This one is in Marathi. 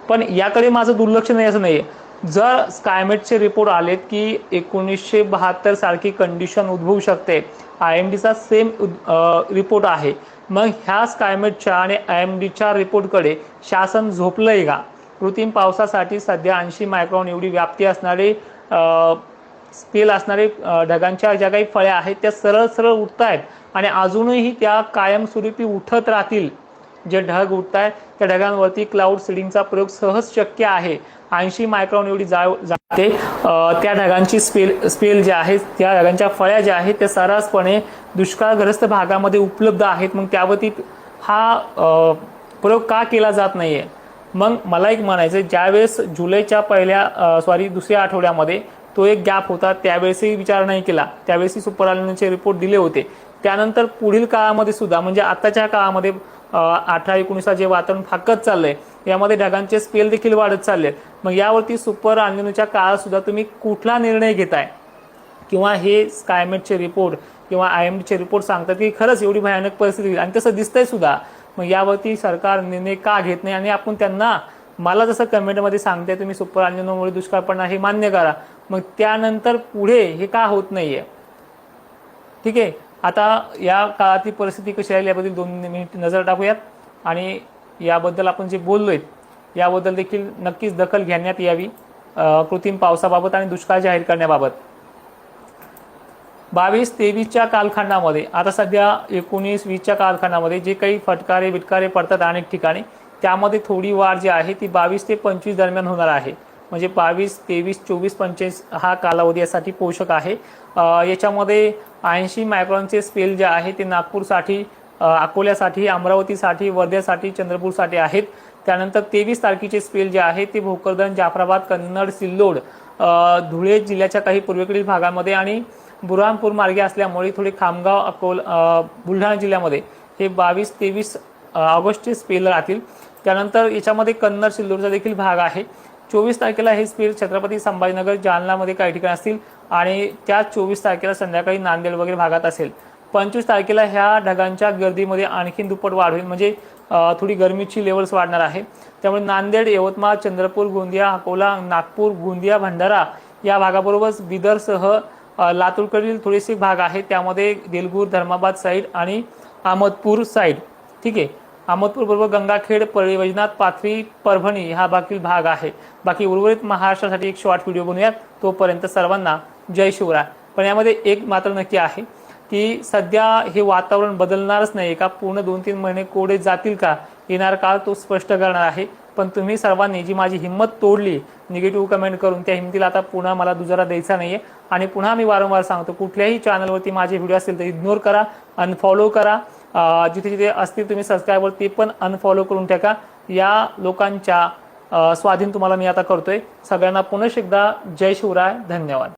पण याकडे माझं दुर्लक्ष नाही असं नाही. जर स्कायमेटचे रिपोर्ट आलेत की 1972 सारखी कंडिशन उद्भवू शकते, IMDचा सेम रिपोर्ट आहे, मग ह्या स्कायमेटच्या आणि IMDच्या रिपोर्टकडे शासन झोपलंय का? कृत्रिम पावसासाठी सध्या 80 मायक्रॉन एवढी व्याप्ती असणारे स्पेल असणारे ढगांच्या ज्या काही फळ्या आहेत त्या सरळ सरळ उठत आहेत आणि अजूनही त्या कायमस्वरूपी उठत राहतील. जे ढग उठत आहेत त्या ढगांवरती क्लाउड सीडिंगचा प्रयोग सहज शक्य आहे. 80 मायक्रॉन एवढी जाते. त्या ढगांची स्पेल ज्या आहेत, त्या ढगांच्या फळ्या ज्या आहेत त्या सर्रासपणे दुष्काळग्रस्त भागामध्ये उपलब्ध आहेत. मग त्यावरती हा प्रयोग का केला जात नाहीये? मग मला एक म्हणायचं, ज्यावेळेस जुलैच्या दुसऱ्या आठवड्यामध्ये तो एक गॅप होता, त्यावेळेसही विचार नाही केला, त्यावेळेसही सुपर अल्निनोचे रिपोर्ट दिले होते. त्यानंतर पुढील काळामध्ये सुद्धा, म्हणजे आताच्या काळामध्ये 18-19 जे वातावरण फाकत चाललंय, यामध्ये ढगांचे स्पेल देखील वाढत चालले. मग यावरती सुपर अल्निनोच्या काळात सुद्धा तुम्ही कुठला निर्णय घेताय? किंवा हे स्कायमेटचे रिपोर्ट किंवा IMDचे रिपोर्ट सांगतात की खरंच एवढी भयानक परिस्थिती आणि तसं दिसतंय सुद्धा. मग यावरती सरकार निर्णय का घेत नाही? आणि आपण त्यांना, मला जसं कमेंटमध्ये सांगते तुम्ही सुपर अल्निनोमुळे दुष्काळ पडणार हे मान्य करा, मग त्यानंतर पुढे हे का होत नाहीये? ठीक आहे, आता या काळातली परिस्थिती कशी राहील याबद्दल 2 मिनिट नजर टाकूयात आणि याबद्दल आपण जे बोललोय याबद्दल देखील नक्कीच दखल घेण्यात यावी कृत्रिम पावसाबाबत आणि दुष्काळ जाहीर करण्याबाबत. 22-23च्या कालखंडामध्ये, आता सध्या 19-20च्या कालखंडामध्ये जे काही फटकारे बिटकारे पडतात अनेक ठिकाणी, त्यामध्ये थोडी वाढ जी आहे ती 22 ते 25 दरम्यान होणार आहे. म्हणजे 22, 23, 24, 25 हा कालावधी यासाठी पोषक आहे. याच्यामध्ये 80 मायक्रॉनचे स्पेल जे आहे ते नागपूरसाठी, अकोल्यासाठी, अमरावतीसाठी, वर्ध्यासाठी, चंद्रपूरसाठी आहेत. त्यानंतर 23 तारखेचे स्पेल जे आहे ते भोकरदन, जाफराबाद, कन्नड, सिल्लोड, धुळे जिल्ह्याच्या काही पूर्वेकडील भागामध्ये आणि बुरहानपूर मार्गे असल्यामुळे थोडे खामगाव, बुलढाणा जिल्ह्यामध्ये हे 22-23 ऑगस्टचे स्पेल राहतील. त्यानंतर याच्यामध्ये कन्नड, सिल्लोडचा देखील भाग आहे. 24 तारखेला हे स्पेल छत्रपती संभाजीनगर, जालनामध्ये काही ठिकाणी असतील आणि त्या 24 तारखेला संध्याकाळी नांदेड वगैरे भागात असेल. 25 तारखेला ह्या ढगांच्या गर्दीमध्ये आणखीन दुप्पट वाढ होईल, म्हणजे थोडी गरमीची लेवल्स वाढणार आहे. त्यामुळे नांदेड, यवतमाळ, चंद्रपूर, गोंदिया, अकोला, नागपूर, गोंदिया, भंडारा या भागाबरोबरच बिदरसह लातूरकडील थोडेसे भाग आहेत, त्यामध्ये देलगूर, धर्माबाद साईड आणि अहमदपूर साईड. ठीक आहे, अहमदपूर बरोबर गंगाखेड, परळी वैजनाथ, पाथरी, परभणी हा भाग आहे. बाकी उर्वरित महाराष्ट्रासाठी एक शॉर्ट व्हिडिओ बनवूयात. तोपर्यंत सर्वांना जय शिवराय. पण यामध्ये एक मात्र नक्की आहे की सध्या हे वातावरण बदलणारच नाही का? पूर्ण 2-3 महिने कोडे जातील का? येणार काळ तो स्पष्ट करणार आहे. पण तुम्ही सर्वांनी जी माझी हिंमत तोडली निगेटिव्ह कमेंट करून, त्या हिमतीला आता पुन्हा मला दुजारा द्यायचा नाहीये. आणि पुन्हा मी वारंवार सांगतो, कुठल्याही चॅनलवरती माझे व्हिडिओ असतील तर इग्नोर करा, अनफॉलो करा. जिथे जिथे असतील तुम्ही सबस्क्रायबर ते पण अनफॉलो करून टाका. या लोकांच्या स्वाधीन तुम्हाला मी आता करतोय. सगळ्यांना पुन्हा एकदा जय शिवराय, धन्यवाद.